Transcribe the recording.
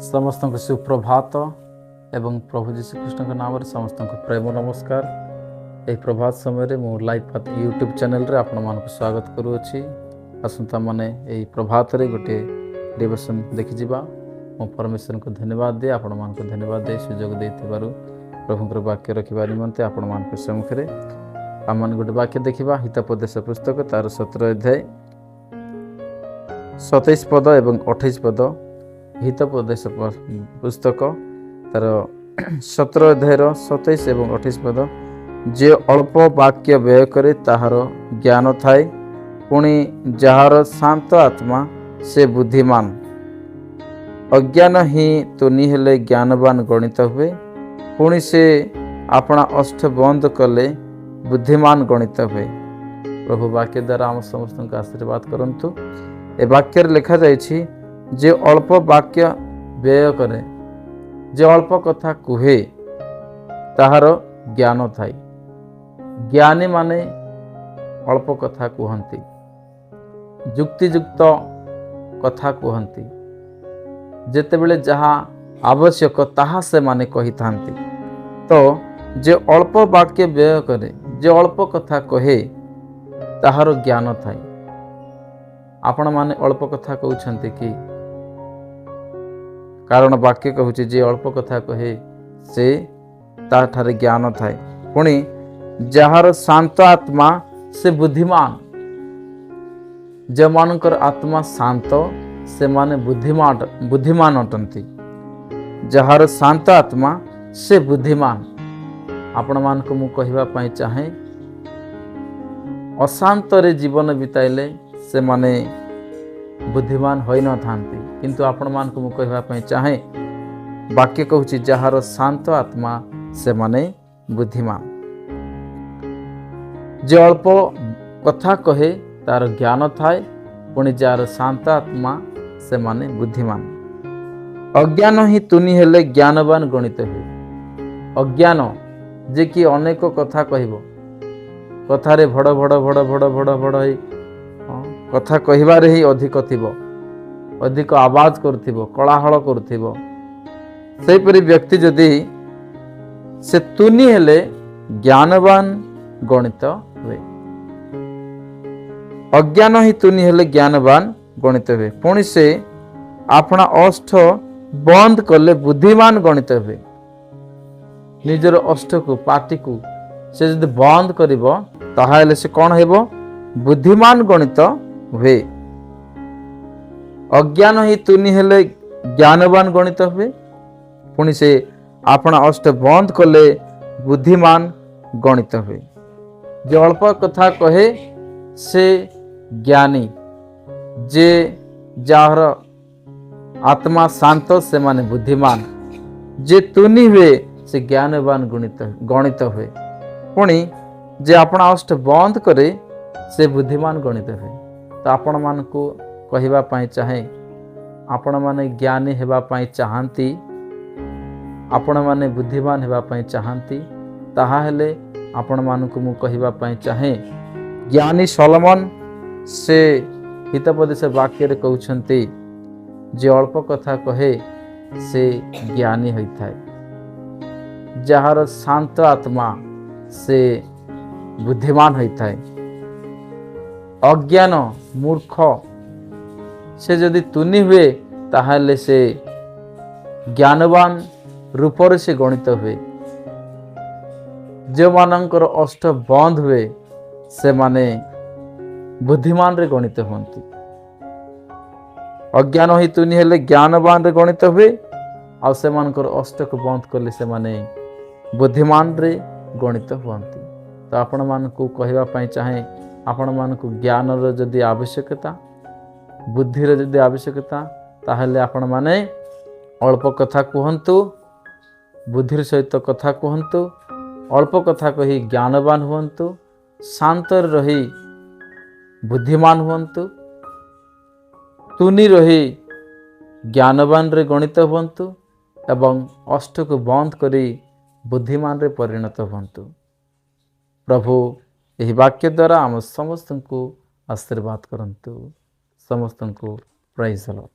समस्त को सुप्रभात एवं प्रभु जीशु कृष्ण नाम समस्त को प्रेम नमस्कार। यह प्रभात समय मो लाइफ पाथ यूट्यूब चैनल रे आपण मान स्वागत करुँची। आसंता माने यही प्रभात रे गोटे डिवोशन देखि जिबा। मो परमेश्वर को धन्यवाद दे आपण मान को धन्यवाद दे सुजोग देथिबारु प्रभुंकर वाक्य रखिबा निमंते आपण मान को सम्मुखरे आम गोटे वाक्य देखिबा। हितोपदेश पुस्तक तार 17 अध्याय 27 पद एवं 28 पद। हितोपदेश पुस्तक तार 17 अध्याय 27 एवं 28 पद। जे अल्प वाक्य व्यय करे ताहार ज्ञान थाए, पुणी जहार शांत आत्मा से बुद्धिमान। अज्ञान ही तुनि हेले ज्ञानवान गणित हुए, पुणी से अपना अष्ट बंद कले बुद्धिमान गणित हुए। प्रभु वाक्य द्वारा आम समस्त को आशीर्वाद करंतु। ए वाक्य लिखा जाइछि, जे अल्प वाक्य व्यय करे, जे अल्प कथा कुहे ताहार ज्ञान थाई। ज्ञानी माने अल्प कथा कहती, युक्तियुक्त कथा कहती, जेतेबेले जहाँ आवश्यक ताहा से माने कही थांती। तो जे अल्प वाक्य व्यय करे, जे अल्प कथा कहे ताहार ज्ञान थाई। आपण माने अल्प कथा कहउछंती कि? कारण वाक्य कहूछि जे अल्प कथा कहे से ताठारे ज्ञान थाए, पुणी जहार शांत आत्मा से बुद्धिमान। जे मानकर आत्मा शांत से माने बुद्धिमान अटंती। जहार शांत आत्मा से बुद्धिमान। आपण मान को मु कहिबा पई चाहे, अशांत रे जीवन बिताइले से माने बुद्धिमान होई न थांती, किंतु आपण मान को मु कहिबा पई चाहे, वाक्य कहूछि जहार शांत आत्मा से माने बुद्धिमान। जे अल्प कथा कहे तार ज्ञान थाए, पुणी जार शांत आत्मा से माने बुद्धिमान। अज्ञान ही तुनि हेले ज्ञानवान गणित हुए। अज्ञान जे कि अनेक कथा कहब, कथारे भड़ भड़ भड़ भड़ भड़ भड़ कथा कहिबारे ही अधिक थिबो, अधिक आवाज करथिबो, कलाहल करथिबो। सेपरि व्यक्ति जदि से तुनि हेले ज्ञानवान गणित हुए। अज्ञान ही तुनि हेले ज्ञानवान गणित हुए, पुणी से अपना अष्ट बंद कले बुद्धिमान गणित हुए। निजर अष्ट को पाटी को से जदि बंद करिवो ताहाले से कौन हेबो? बुद्धिमान गणित हुए। अज्ञान ही तुनि हेले ज्ञानवान गणित हुए, पुणी से अपना अष्ट बंद कले बुद्धिमान गणित हुए। जे अल्प कथा कहे से ज्ञानी, जे जार आत्मा शांत से माने बुद्धिमान। जे तुनि हुए से ज्ञानवान गणित हुए, पुणी जे अपना अष्ट बंद करे से बुद्धिमान गणित हुए। तो आपण मान को कहिबा पई चाहे, आपण माने ज्ञानी हेबा पई चाहंती, आपण माने बुद्धिमान हेबा पई चाहंती, ताहा हेले आपण मान को मु कहिबा पई चाहे, ज्ञानी सोलोमन से हितोपदेश वाक्य रे कहउछंती, जे अल्प कथा कहे से ज्ञानी होइथाय। जहार शांत आत्मा से बुद्धिमान होइथाय। अज्ञान मूर्ख से जदि तुनि हुए ताहाले से ज्ञानवान रूप से गणित हुए। जो मानकर अष्ट बंद हुए से माने बुद्धिमान रे गणित हुंती। अज्ञान ही तुनि हेले ज्ञानवान रे गणित हुए, आ से मानकर अष्ट को बंद करले से माने बुद्धिमान रे गणित हुंती। तो आपण मान को कहिबा पई चाहे, आपण मान को ज्ञान रो जदि आवश्यकता, बुद्धि रो जदि आवश्यकता, ताहले आपण माने अल्प कथा कहंतु, बुद्धिर सहित कथा कहंतु। अल्प कथा कही ज्ञानवान हुंतु, शांत रही बुद्धिमान हुंतु, तुनि रही ज्ञानवान रे गणित हुंतु, एवं अष्ट को बंद करी बुद्धिमान रे परिणत हुंतु। प्रभु यही वाक्य द्वारा आम समस्त को आशीर्वाद करंतु। समस्त को प्रेज द लॉर्ड।